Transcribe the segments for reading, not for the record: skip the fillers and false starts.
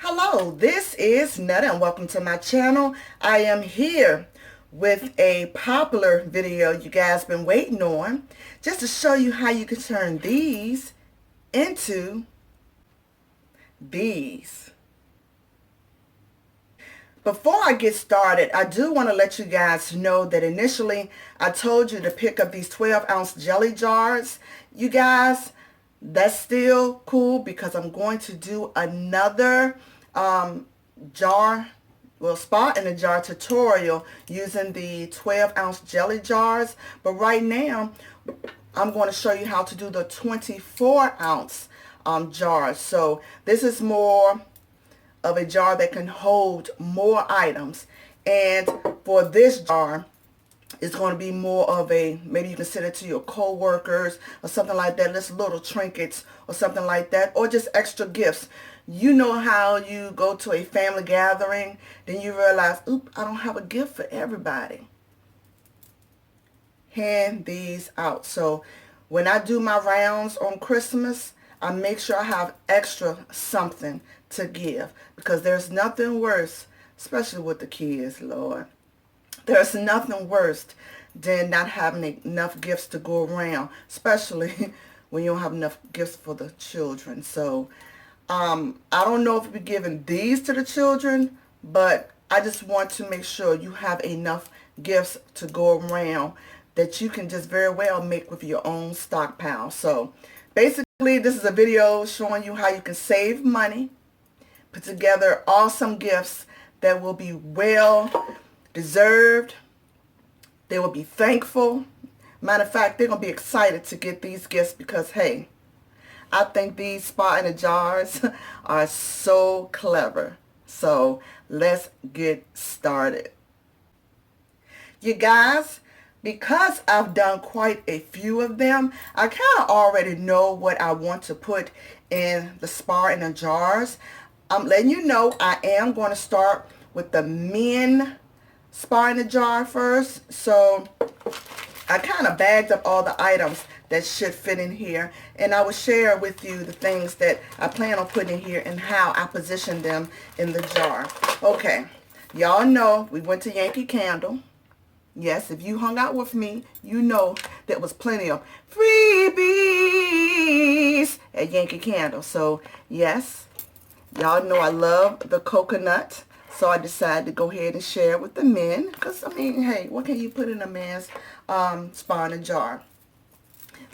Hello, this is Netta and welcome to my channel. I am here with a popular video you guys been waiting on, just to show you how you can turn these into these. Before I get started, I do want to let you guys know that initially I told you to pick up these 12-ounce jelly jars. You guys, that's still cool because I'm going to do another spot in a jar tutorial using the 12-ounce jelly jars. But right now, I'm going to show you how to do the 24-ounce jars. So this is more of a jar that can hold more items. And for this jar, it's going to be more of a, maybe you can send it to your co-workers or something like that, just little trinkets or something like that, or just extra gifts. You know how you go to a family gathering, then you realize, oop, I don't have a gift for everybody. Hand these out. So when I do my rounds on Christmas, I make sure I have extra something to give, because there's nothing worse, especially with the kids, Lord. There's nothing worse than not having enough gifts to go around, especially when you don't have enough gifts for the children. So I don't know if we're giving these to the children, but I just want to make sure you have enough gifts to go around that you can just very well make with your own stockpile. So basically, this is a video showing you how you can save money, put together awesome gifts that will be well deserved. They will be thankful. Matter of fact, they're going to be excited to get these gifts because, hey, I think these spot in the jars are so clever. So let's get started. You guys, because I've done quite a few of them, I kind of already know what I want to put in the spar in the jars. I'm letting you know I am going to start with the men spar in the jar first. So I kind of bagged up all the items that should fit in here, and I will share with you the things that I plan on putting in here and how I position them in the jar. Okay, y'all know we went to Yankee Candle. Yes, if you hung out with me, you know there was plenty of freebies at Yankee Candle. So yes, y'all know I love the coconut. So I decided to go ahead and share with the men. Because, I mean, hey, what can you put in a man's spar in a jar?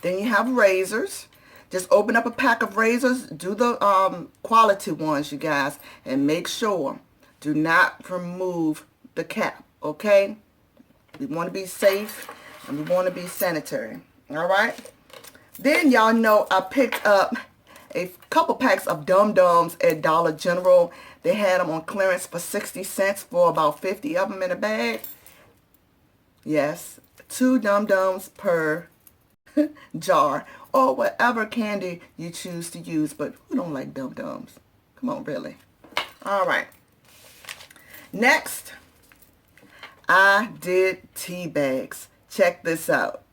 Then you have razors. Just open up a pack of razors. Do the quality ones, you guys. And make sure, do not remove the cap, okay? We want to be safe and we want to be sanitary. All right? Then y'all know I picked up a couple packs of Dum-Dums at Dollar General. They had them on clearance for 60 cents for about 50 of them in a bag. Yes, 2 Dum-Dums per jar, or whatever candy you choose to use. But who don't like Dum-Dums? Come on, really. All right. Next, I did tea bags. Check this out.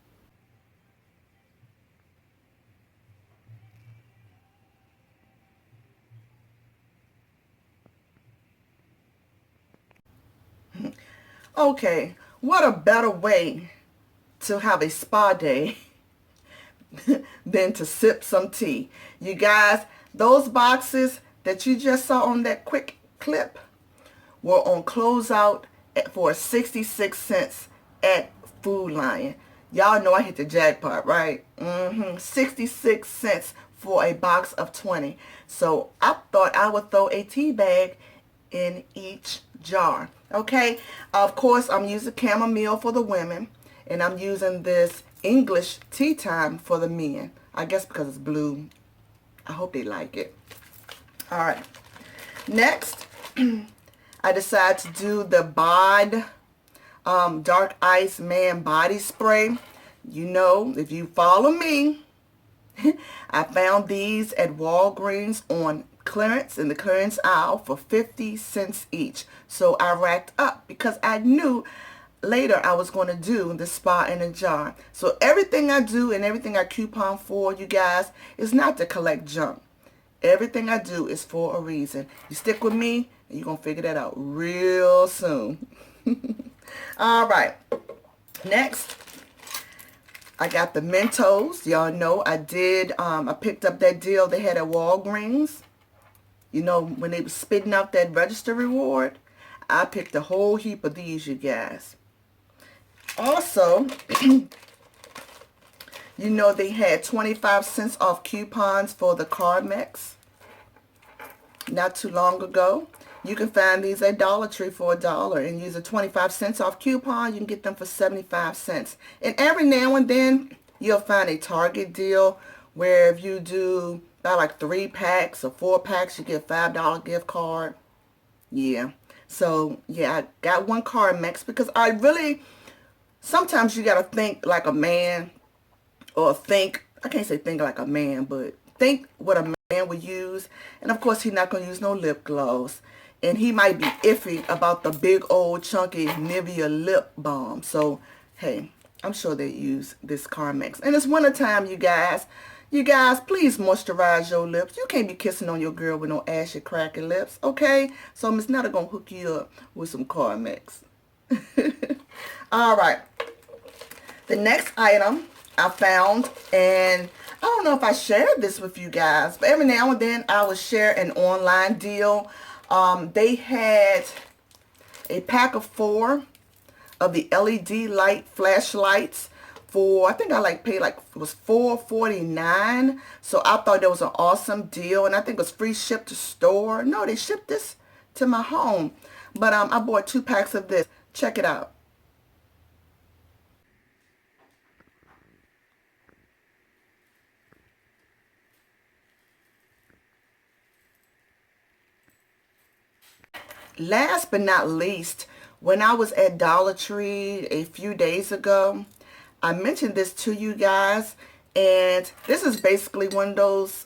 Okay, what a better way to have a spa day than to sip some tea. You guys, those boxes that you just saw on that quick clip were on closeout for 66 cents at Food Lion. Y'all know I hit the jackpot, right? 66 cents for a box of 20. So I thought I would throw a tea bag in each jar. Okay, of course I'm using chamomile for the women, and I'm using this English tea time for the men. I guess because it's blue. I hope they like it. All right. Next, I decided to do the Bod Dark Ice Man Body Spray. You know, if you follow me, I found these at Walgreens on clearance in the clearance aisle for 50 cents each. So I racked up because I knew later I was going to do the spa in a jar. So everything I do and everything I coupon for, you guys, is not to collect junk. Everything I do is for a reason. You stick with me, and you're going to figure that out real soon. All right. Next, I got the Mentos. Y'all know I picked up that deal they had at Walgreens. You know, when they were spitting out that register reward. I picked a whole heap of these, you guys. Also, you know they had 25 cents off coupons for the Carmex not too long ago. You can find these at Dollar Tree for $1 and use a 25 cents off coupon. You can get them for 75 cents. And every now and then, you'll find a Target deal where if you do buy like 3 packs or 4 packs, you get a $5 gift card. Yeah. So, yeah, I got one Carmex because sometimes you got to think like a man, or I can't say think like a man, but think what a man would use. And of course, he's not going to use no lip gloss. And he might be iffy about the big old chunky Nivea lip balm. So, hey, I'm sure they use this Carmex. And it's wintertime, you guys. You guys, please moisturize your lips. You can't be kissing on your girl with no ashy, cracky lips, okay? So Miss Netta gonna hook you up with some Carmex. All right. The next item I found, and I don't know if I shared this with you guys, but every now and then I will share an online deal. They had a pack of 4 of the LED light flashlights for, I think I paid it was $4.49. So I thought that was an awesome deal, and I think it was free ship to store. No, they shipped this to my home. But I bought 2 packs of this. Check it out. Last but not least, when I was at Dollar Tree a few days ago, I mentioned this to you guys, and this is basically one of those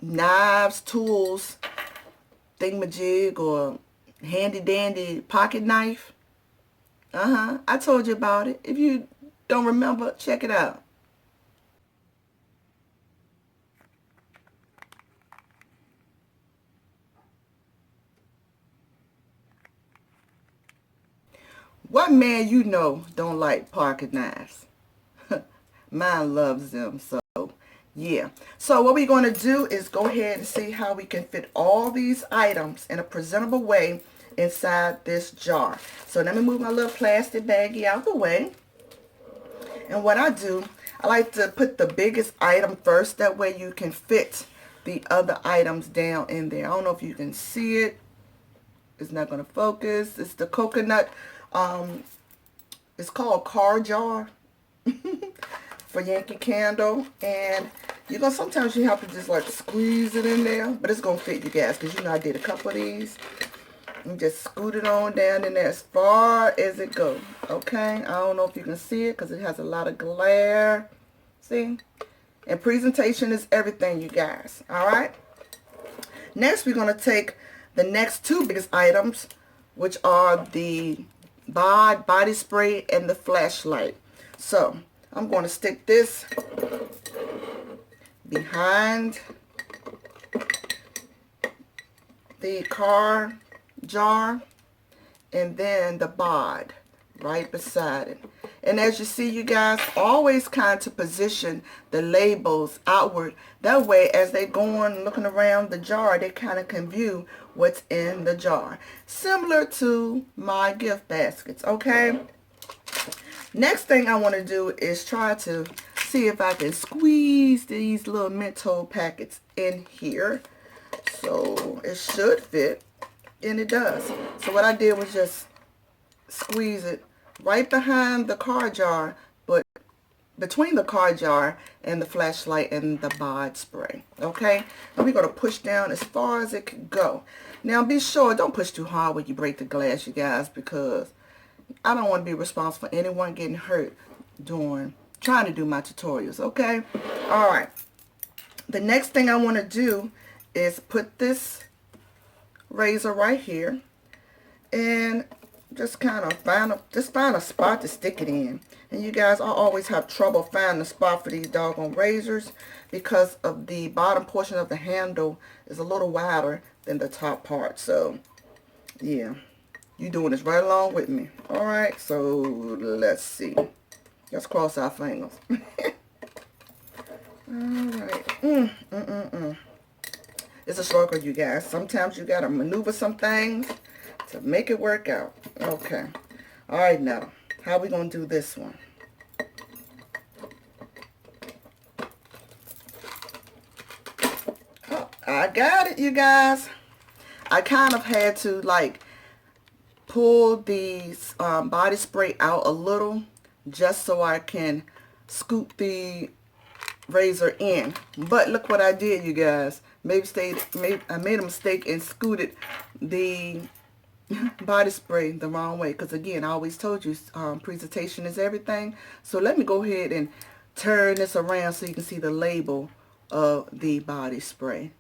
knives, tools, thingamajig, or handy dandy pocket knife. I told you about it. If you don't remember, check it out. What man you know don't like pocket knives? Mine loves them, so yeah. So what we're going to do is go ahead and see how we can fit all these items in a presentable way inside this jar. So let me move my little plastic baggie out the way. And what I do, I like to put the biggest item first. That way you can fit the other items down in there. I don't know if you can see it. It's not going to focus. It's the coconut. It's called car jar for Yankee Candle. And sometimes you have to just squeeze it in there. But it's going to fit you guys, because I did a couple of these. And just scoot it on down in there as far as it goes. Okay, I don't know if you can see it because it has a lot of glare. See? And presentation is everything, you guys. Alright? Next, we're going to take the next 2 biggest items, which are the body spray and the flashlight. So, I'm going to stick this behind the car jar, and then the bod right beside it. And as you see, you guys, always kind of position the labels outward. That way, as they go on looking around the jar, they kind of can view what's in the jar. Similar to my gift baskets, okay? Next thing I want to do is try to see if I can squeeze these little Mentos packets in here. So it should fit, and it does. So what I did was just squeeze it right behind the car jar, but between the car jar and the flashlight and the bod spray. Okay, and we're going to push down as far as it can go. Now be sure, don't push too hard when you break the glass, you guys, because I don't want to be responsible for anyone getting hurt trying to do my tutorials. Okay, all right. The next thing I want to do is put this razor right here, and just kind of find a spot to stick it in. And you guys, I always have trouble finding a spot for these doggone razors because of the bottom portion of the handle is a little wider than the top part. So yeah, you doing this right along with me. All right, so let's see. Let's cross our fingers. All right. It's a struggle, you guys. Sometimes you gotta maneuver some things to make it work out. Okay. All right, now, how we gonna do this one? Oh, I got it, you guys. I kind of had to, like, pull these body spray out a little just so I can scoop the razor in. But look what I did, you guys. I made a mistake and scooted the body spray the wrong way, because again, I always told you presentation is everything. So let me go ahead and turn this around so you can see the label of the body spray.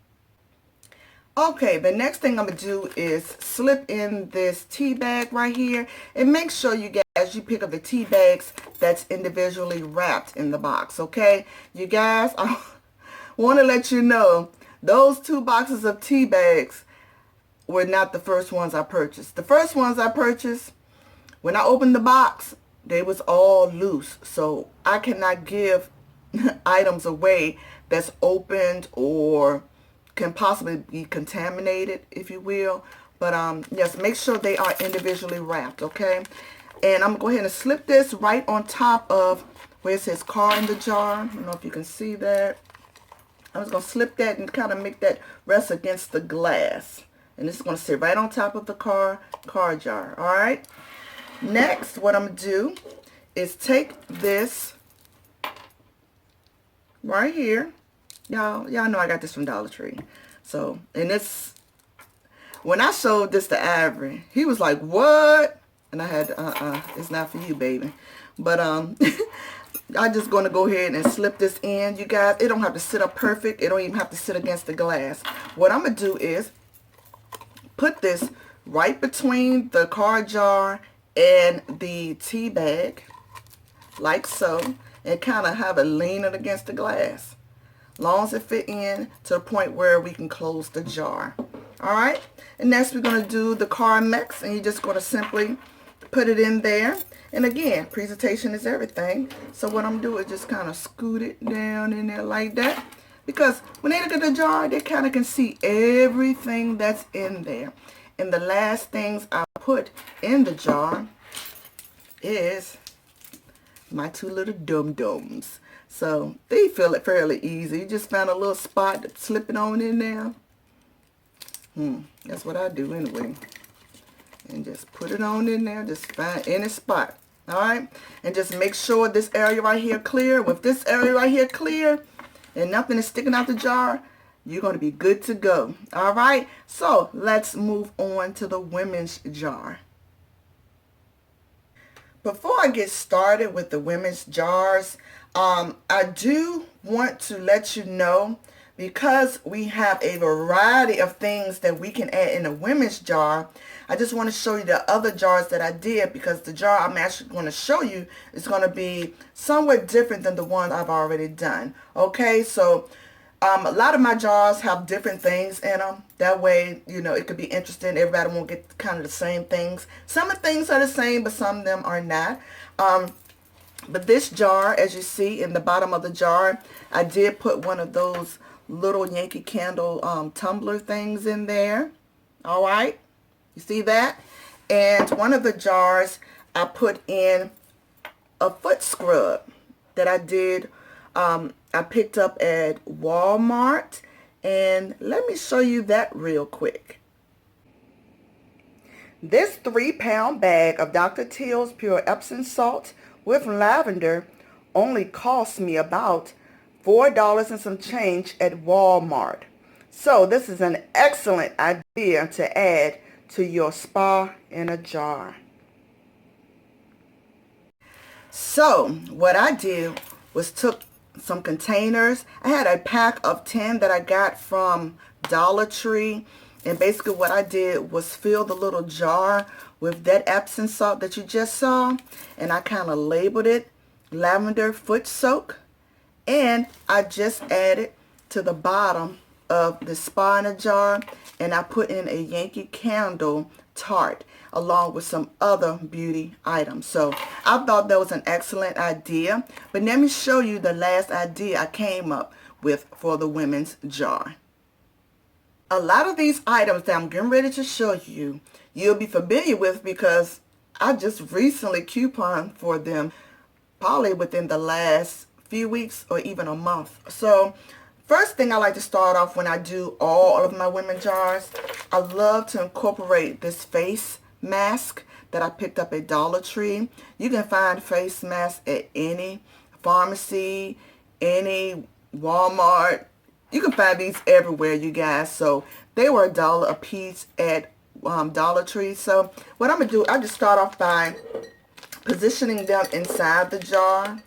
Okay, the next thing I'm going to do is slip in this tea bag right here, and make sure you guys, you pick up the tea bags that's individually wrapped in the box, okay? You guys, I want to let you know, those 2 boxes of tea bags were not the first ones I purchased. The first ones I purchased, when I opened the box, they was all loose, so I cannot give items away that's opened or can possibly be contaminated, if you will. But yes, make sure they are individually wrapped, okay? And I'm gonna go ahead and slip this right on top of where it says car in the jar. I don't know if you can see that. I'm just gonna slip that and kind of make that rest against the glass. And this is gonna sit right on top of the car jar, all right? Next, what I'm gonna do is take this right here. Y'all know I got this from Dollar Tree. So, and it's, when I showed this to Avery, he was like, what? And I had, it's not for you, baby. But, I'm just going to go ahead and slip this in, you guys. It don't have to sit up perfect. It don't even have to sit against the glass. What I'm going to do is put this right between the car jar and the tea bag, like so, and kind of have it leaning against the glass. Long as it fit in to the point where we can close the jar. All right, and next we're going to do the car mix, and you're just going to simply put it in there. And again, presentation is everything. So what I'm doing is just kind of scoot it down in there like that, because when they look at the jar, they kind of can see everything that's in there. And the last things I put in the jar is my 2 little dum-dums. So they feel it fairly easy. You just found a little spot to slip it on in there. That's what I do anyway. And just put it on in there. Just find any spot. All right. And just make sure this area right here clear. With this area right here clear and nothing is sticking out the jar, you're going to be good to go. All right. So let's move on to the women's jar. Before I get started with the women's jars, I do want to let you know, because we have a variety of things that we can add in a women's jar, I just want to show you the other jars that I did, because the jar I'm actually going to show you is going to be somewhat different than the one I've already done. Okay, so a lot of my jars have different things in them. That way, you know, it could be interesting. Everybody won't get kind of the same things. Some of the things are the same, but some of them are not. But this jar, as you see in the bottom of the jar, I did put one of those little Yankee Candle tumbler things in there. All right. You see that? And one of the jars, I put in a foot scrub that I did. I picked up at Walmart. And let me show you that real quick. This 3-pound bag of Dr. Teal's Pure Epsom Salt with lavender only cost me about $4 and some change at Walmart. So this is an excellent idea to add to your spa in a jar. So what I did was took some containers. I had a pack of 10 that I got from Dollar Tree, And basically what I did was fill the little jar with that Epsom salt that you just saw. And I kind of labeled it lavender foot soak. And I just added to the bottom of the spa in a jar. And I put in a Yankee Candle tart along with some other beauty items. So I thought that was an excellent idea. But let me show you the last idea I came up with for the women's jar. A lot of these items that I'm getting ready to show you, you'll be familiar with because I just recently couponed for them, probably within the last few weeks or even a month. So first thing I like to start off when I do all of my women jars, I love to incorporate this face mask that I picked up at Dollar Tree. You can find face masks at any pharmacy, any Walmart. You can find these everywhere, you guys. So they were $1 a piece at Dollar Tree. So what I'm going to do, I just start off by positioning them inside the jar.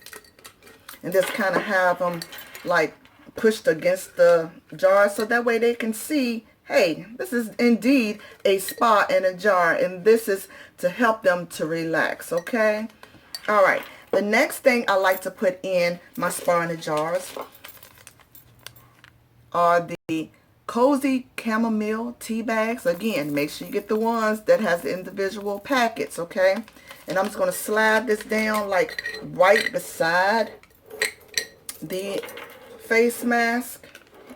And just kind of have them like pushed against the jar. So that way they can see, hey, this is indeed a spa in a jar. And this is to help them to relax, okay? All right. The next thing I like to put in my spa in the jars are the cozy chamomile tea bags. Again, make sure you get the ones that has the individual packets, okay? And I'm just going to slide this down like right beside the face mask,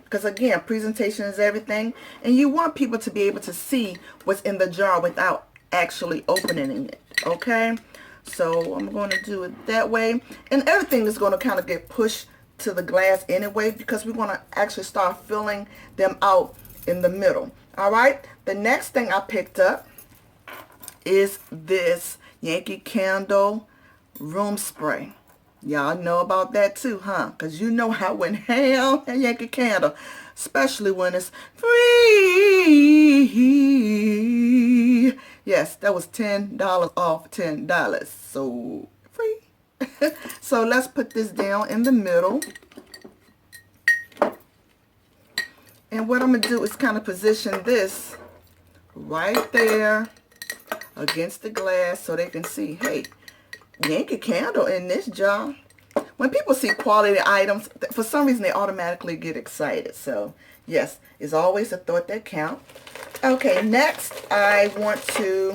because again, presentation is everything, and you want people to be able to see what's in the jar without actually opening it, okay? So I'm going to do it that way, and everything is going to kind of get pushed to the glass anyway, because we want to actually start filling them out in the middle. All right, the next thing I picked up is this Yankee Candle room spray. Y'all know about that too, huh? Because you know I went ham at Yankee Candle, especially when it's free. Yes, that was $10 off $10, so free. So let's put this down in the middle. And what I'm going to do is kind of position this right there against the glass so they can see, hey, Yankee Candle in this jar. When people see quality items, for some reason they automatically get excited. So yes, it's always a thought that counts. Okay, next I want to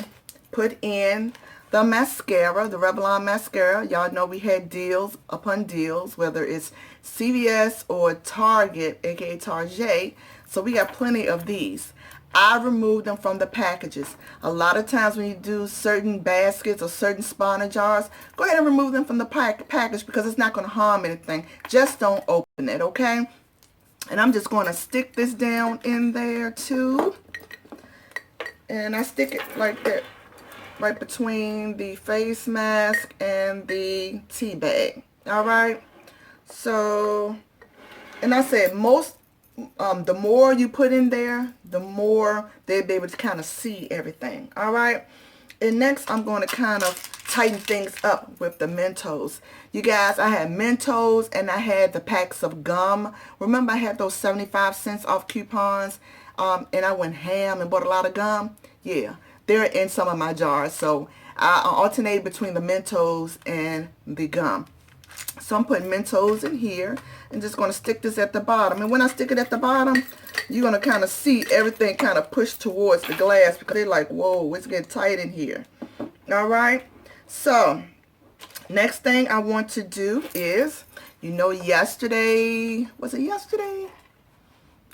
put in the mascara, the Revlon mascara. Y'all know we had deals upon deals, whether it's CVS or Target, aka Target. So we got plenty of these. I removed them from the packages. A lot of times when you do certain baskets or certain spawner jars, go ahead and remove them from the package because it's not going to harm anything. Just don't open it, okay? And I'm just going to stick this down in there too. And I stick it like that, right between the face mask and the tea bag. All right? So, and I said most, the more you put in there, the more they'll be able to kind of see everything. All right. And next I'm going to kind of tighten things up with the Mentos. You guys, I had Mentos and I had the packs of gum. Remember I had those 75 cents off coupons, and I went ham and bought a lot of gum. Yeah, they're in some of my jars. So I alternate between the Mentos and the gum. So I'm putting Mentos in here and just going to stick this at the bottom. And when I stick it at the bottom, you're going to kind of see everything kind of push towards the glass because they're like, whoa, it's getting tight in here. All right. So next thing I want to do is, you know, yesterday, was it yesterday?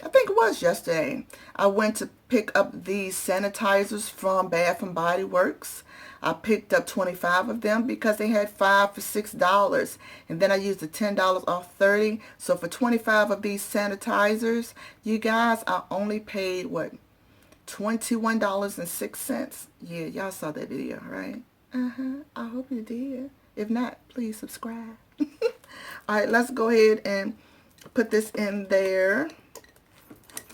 I think it was yesterday. I went to pick up these sanitizers from Bath and Body Works. I picked up 25 of them because they had 5 for $6. And then I used the $10 off 30. So for 25 of these sanitizers, you guys, I only paid, what, $21.06. Yeah, y'all saw that video, right? I hope you did. If not, please subscribe. All right, let's go ahead and put this in there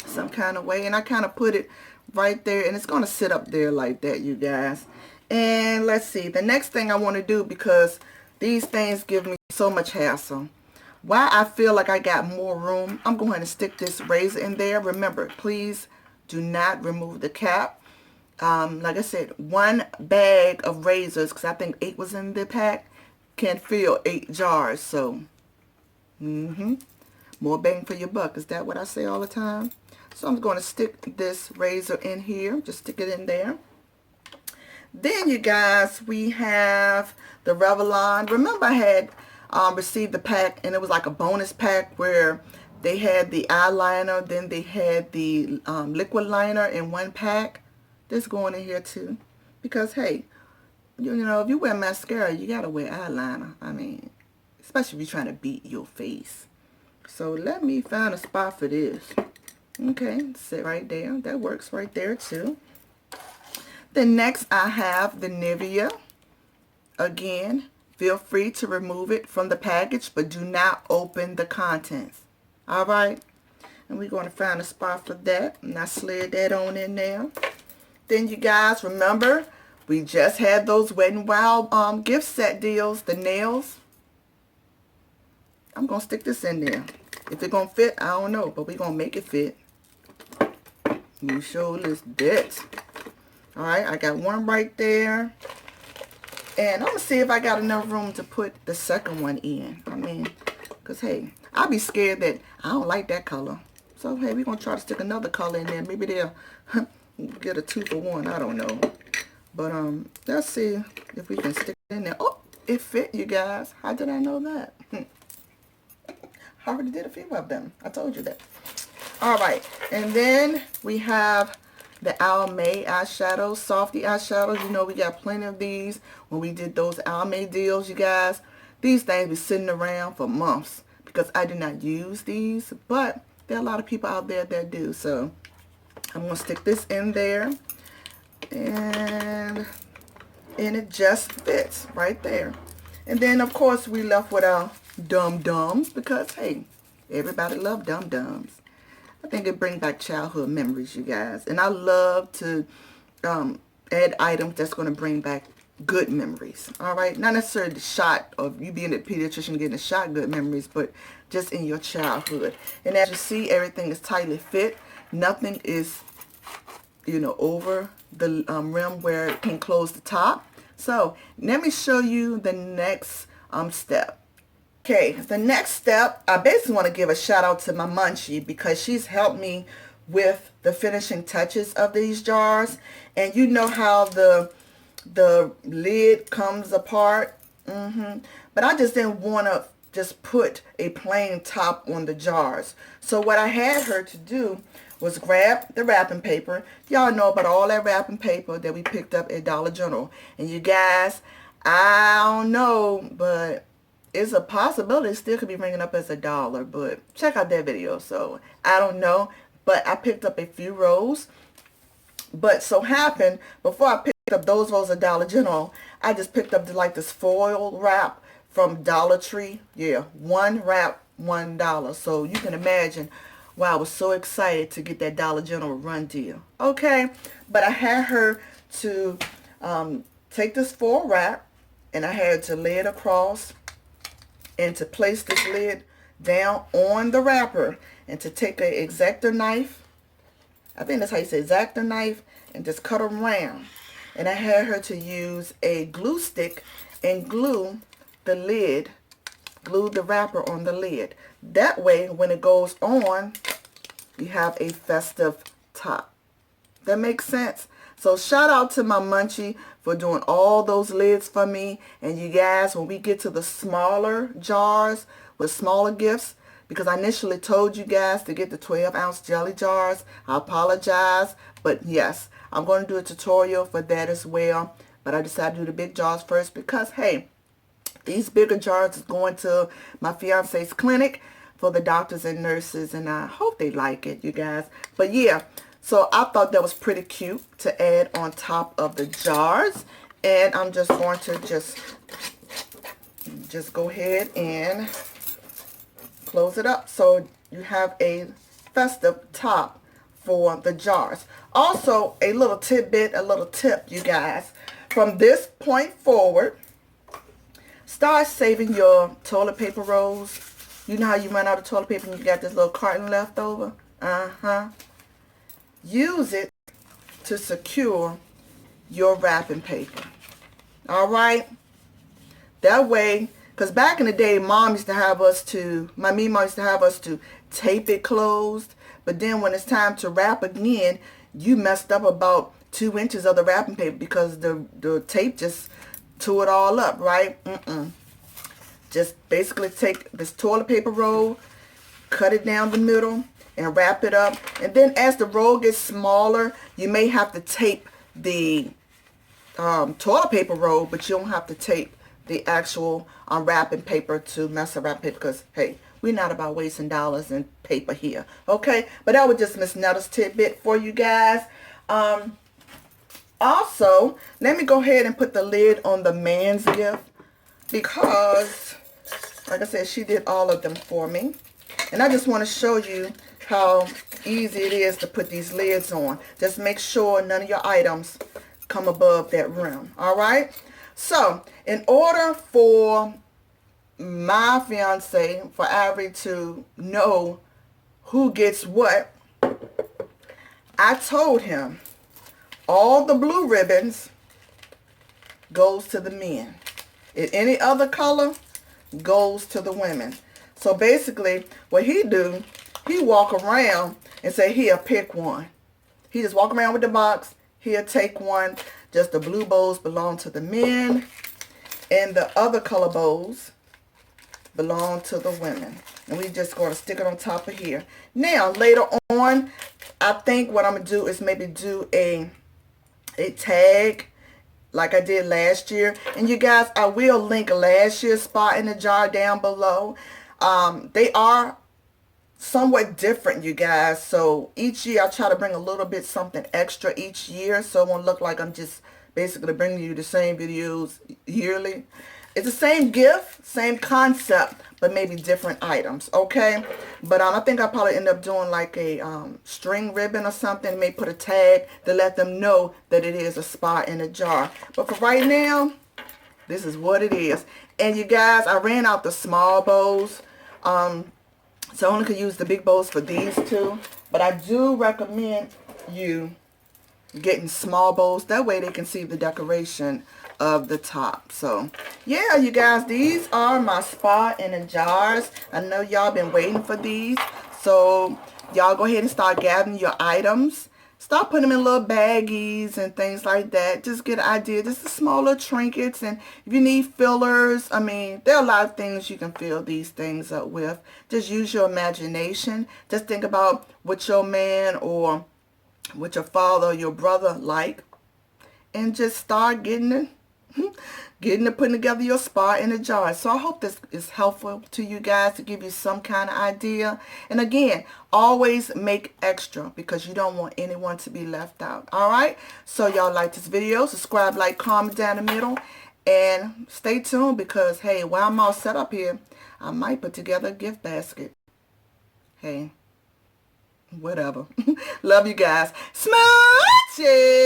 some kind of way. And I kind of put it right there. And it's going to sit up there like that, you guys. And let's see, the next thing I want to do, because these things give me so much hassle. Why I feel like I got more room, I'm going to stick this razor in there. Remember, please Do not remove the cap. Like I said, 1 bag of razors, because I think 8 was in the pack, can fill 8 jars. So, more bang for your buck. Is that what I say all the time? So I'm going to stick this razor in here. Just stick it in there. Then, you guys, we have the Revlon. Remember, I had received the pack, and it was like a bonus pack where they had the eyeliner, then they had the liquid liner in 1 pack. This going in here too, because hey, you know, if you wear mascara, you gotta wear eyeliner. I mean, especially if you're trying to beat your face. So let me find a spot for this. Okay, sit right there. That works right there too. Then next I have the Nivea. Again, feel free to remove it from the package, but do not open the contents. Alright? And we're going to find a spot for that. And I slid that on in there. Then you guys, remember, we just had those Wet n Wild gift set deals, the nails. I'm going to stick this in there. If it's going to fit, I don't know, but we're going to make it fit. You show this bit. Alright, I got one right there. And I'm going to see if I got enough room to put the second one in. I mean, because, hey, I'll be scared that I don't like that color. So, hey, we're going to try to stick another color in there. Maybe they'll get a 2 for 1. I don't know. But, let's see if we can stick it in there. Oh, it fit, you guys. How did I know that? I already did a few of them. I told you that. Alright, and then we have the Almay eyeshadows, Softy eyeshadows. You know, we got plenty of these when we did those Almay deals, you guys. These things be sitting around for months because I do not use these, but there are a lot of people out there that do. So I'm going to stick this in there, and it just fits right there. And then, of course, we left with our dum-dums because, hey, everybody love dum-dums. I think it brings back childhood memories, you guys. And I love to add items that's going to bring back good memories. All right? Not necessarily the shot of you being a pediatrician getting a shot good memories, but just in your childhood. And as you see, everything is tightly fit. Nothing is, you know, over the rim where it can close the top. So let me show you the next step. Okay, the next step, I basically want to give a shout out to my munchie because she's helped me with the finishing touches of these jars. And you know how the lid comes apart. But I just didn't want to just put a plain top on the jars. So what I had her to do was grab the wrapping paper. Y'all know about all that wrapping paper that we picked up at Dollar General. And you guys, I don't know, but it's a possibility it still could be ringing up as $1, but check out that video. So I don't know, but I picked up a few rolls. But so happened, before I picked up those rolls at Dollar General, I just picked up like this foil wrap from Dollar Tree. Yeah, 1 wrap, $1. So you can imagine why I was so excited to get that Dollar General run deal. Okay, but I had her to take this foil wrap, and I had to lay it across, and to place this lid down on the wrapper, and to take a X-Acto knife, I think that's how you say X-Acto knife, and just cut around. And I had her to use a glue stick and glue the lid, glue the wrapper on the lid. That way, when it goes on, you have a festive top. That makes sense? So shout out to my munchie for doing all those lids for me. And you guys, when we get to the smaller jars with smaller gifts, because I initially told you guys to get the 12-ounce jelly jars. I apologize. But yes, I'm going to do a tutorial for that as well. But I decided to do the big jars first because, hey, these bigger jars is going to my fiance's clinic for the doctors and nurses. And I hope they like it, you guys. But yeah. So I thought that was pretty cute to add on top of the jars. And I'm just going to just go ahead and close it up. So you have a festive top for the jars. Also, a little tidbit, a little tip, you guys. From this point forward, start saving your toilet paper rolls. You know how you run out of toilet paper and you got this little carton left over? use it to secure your wrapping paper. All right? That way, because back in the day, mom used to have us to, my mom used to have us to tape it closed. But then when it's time to wrap again, you messed up about 2 inches of the wrapping paper because the tape just tore it all up, right? Just basically take this toilet paper roll, cut it down the middle, and wrap it up. And then as the roll gets smaller, you may have to tape the toilet paper roll, but you don't have to tape the actual wrapping paper to mess up wrapping paper, because hey, we're not about wasting dollars in paper here, okay? But that was just Miss Netta's tidbit for you guys. Also, let me go ahead and put the lid on the man's gift, because like I said, she did all of them for me, and I just want to show you how easy it is to put these lids on. Just make sure none of your items come above that rim. All right, so in order for my fiance, for Avery, to know who gets what, I told him all the blue ribbons goes to the men. If any other color goes to the women. So basically what he do, he walk around and say, here, pick one. He just walk around with the box. Here, take one. Just the blue bows belong to the men, and the other color bows belong to the women. And we just going to stick it on top of here. Now, later on, I think what I'm going to do is maybe do a tag like I did last year. And you guys, I will link last year's spot in the jar down below. They are somewhat different, you guys. So each year I try to bring a little bit something extra each year, so it won't look like I'm just basically bringing you the same videos yearly. It's the same gift, same concept, but maybe different items, okay? But I think I'll probably end up doing like a string ribbon or something. Maybe put a tag to let them know that it is a spot in a jar. But for right now, this is what it is. And you guys, I ran out the small bows. So I only could use the big bows for these two. But I do recommend you getting small bows. That way they can see the decoration of the top. So yeah, you guys, these are my spot in the jars. I know y'all been waiting for these. So y'all go ahead and start gathering your items. Start putting them in little baggies and things like that. Just get an idea. Just the smaller trinkets. And if you need fillers, I mean, there are a lot of things you can fill these things up with. Just use your imagination. Just think about what your man or what your father or your brother like. And just start getting it. Putting together your spot in a jar. So I hope this is helpful to you guys to give you some kind of idea. And again, always make extra because you don't want anyone to be left out. Alright, so y'all like this video, subscribe, like, comment down the middle, and stay tuned because hey, while I'm all set up here, I might put together a gift basket. Hey, whatever. Love you guys. Smoochie.